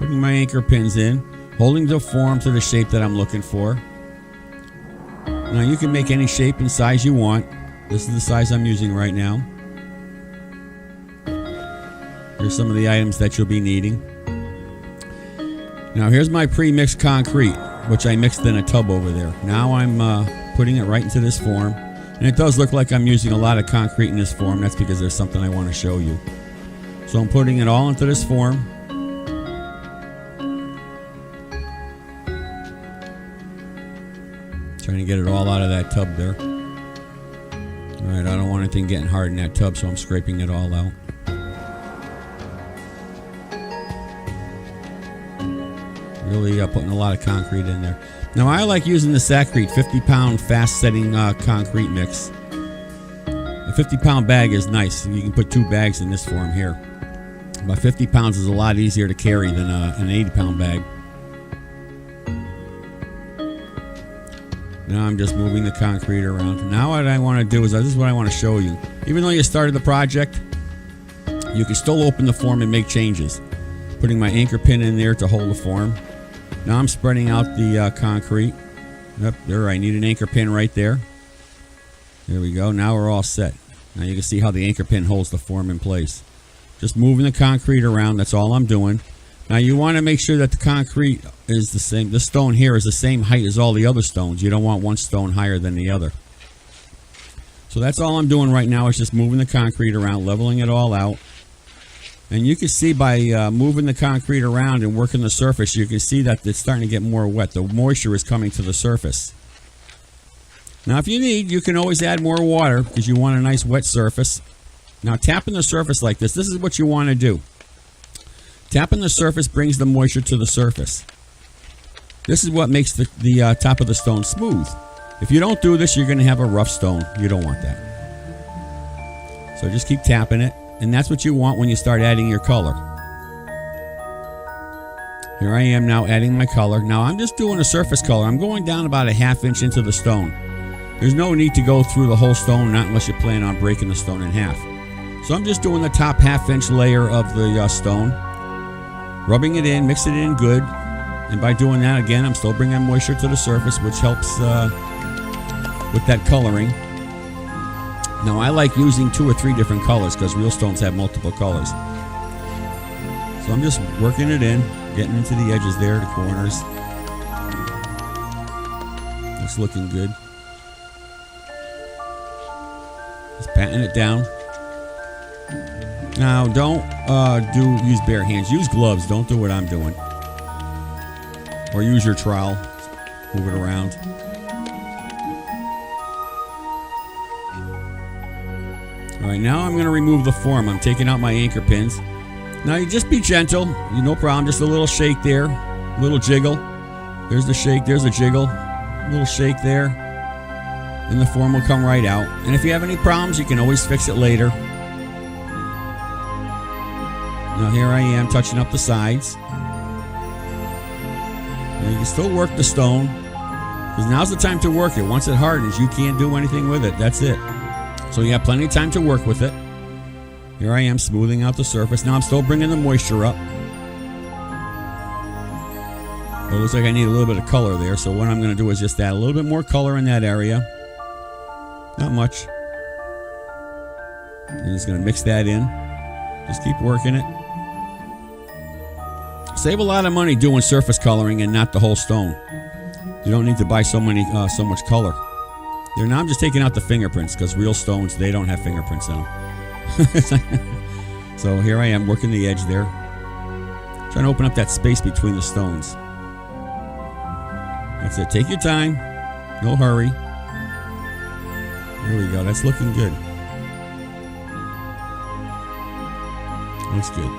Putting my anchor pins in, holding the form to the shape that I'm looking for. Now you can make any shape and size you want. This is the size I'm using right now. Here's some of the items that you'll be needing. Now here's my pre-mixed concrete, which I mixed in a tub over there. Now I'm putting it right into this form. And it does look like I'm using a lot of concrete in this form. That's because there's something I want to show you. So I'm putting it all into this form. Trying to get it all out of that tub there. Alright, I don't want anything getting hard in that tub, so I'm scraping it all out. Really putting a lot of concrete in there. Now I like using the Sacrete 50-pound fast-setting concrete mix. A 50-pound bag is nice. You can put 2 bags in this form here. About 50 pounds is a lot easier to carry than an 80-pound bag. Now I'm just moving the concrete around. Now what I want to do is, this is what I want to show you. Even though you started the project, you can still open the form and make changes. Putting my anchor pin in there to hold the form. Now I'm spreading out the concrete. Yep, there, I need an anchor pin right there. There we go. Now we're all set. Now you can see how the anchor pin holds the form in place. Just moving the concrete around, that's all I'm doing. Now you want to make sure that the concrete is the same. This stone here is the same height as all the other stones. You don't want one stone higher than the other. So that's all I'm doing right now, is just moving the concrete around, leveling it all out. And you can see by moving the concrete around and working the surface, you can see that it's starting to get more wet. The moisture is coming to the surface. Now if you need, you can always add more water because you want a nice wet surface. Now tapping the surface like this is what you want to do. Tapping the surface brings the moisture to the surface. This is what makes the top of the stone smooth. If you don't do this, you're going to have a rough stone. You don't want that. So just keep tapping it. And that's what you want when you start adding your color. Here I am now adding my color. Now I'm just doing a surface color. I'm going down about a ½ inch into the stone. There's no need to go through the whole stone, not unless you plan on breaking the stone in half. So I'm just doing the top ½ inch layer of the stone. Rubbing it in, mix it in good. And by doing that, again, I'm still bringing moisture to the surface, which helps with that coloring. Now I like using 2 or 3 different colors because real stones have multiple colors. So I'm just working it in, getting into the edges there, the corners. It's looking good. Just patting it down. Now don't use bare hands. Use gloves. Don't do what I'm doing. Or use your trowel. Move it around. Alright, now I'm going to remove the form. I'm taking out my anchor pins. Now you just be gentle. No problem. Just a little shake there. A little jiggle. There's the shake. There's a jiggle. A little shake there. And the form will come right out. And if you have any problems, you can always fix it later. Now here I am touching up the sides. Now you can still work the stone. Because now's the time to work it. Once it hardens, you can't do anything with it. That's it. So you have plenty of time to work with it. Here I am smoothing out the surface. Now I'm still bringing the moisture up. It looks like I need a little bit of color there. So what I'm going to do is just add a little bit more color in that area. Not much. I'm just going to mix that in. Just keep working it. Save a lot of money doing surface coloring and not the whole stone. You don't need to buy so much color. There, now I'm just taking out the fingerprints because real stones, they don't have fingerprints in them. So here I am working the edge there. Trying to open up that space between the stones. That's it. Take your time. No hurry. There we go. That's looking good. Looks good.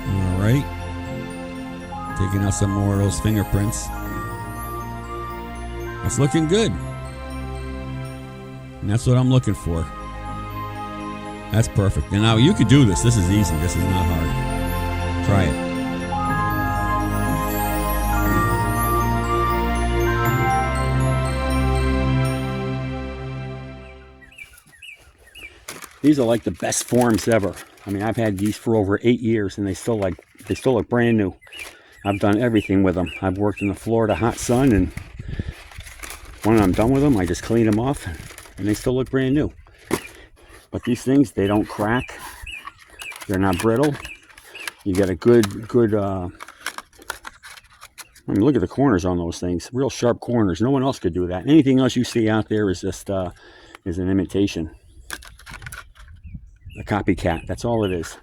Alright. Taking out some more of those fingerprints. That's looking good. And that's what I'm looking for. That's perfect. And now you could do this. This is easy. This is not hard. Try it. These are like the best forms ever. I mean, I've had these for over 8 years, and they still look brand new. I've done everything with them. I've worked in the Florida hot sun, and when I'm done with them, I just clean them off, and they still look brand new. But these things, they don't crack. They're not brittle. You get a good. I mean, look at the corners on those things. Real sharp corners. No one else could do that. Anything else you see out there is just is an imitation, a copycat. That's all it is.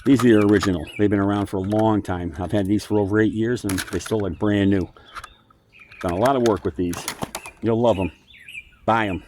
These are the original. They've been around for a long time. I've had these for over 8 years, and they still look brand new. Done a lot of work with these. You'll love them. Buy them.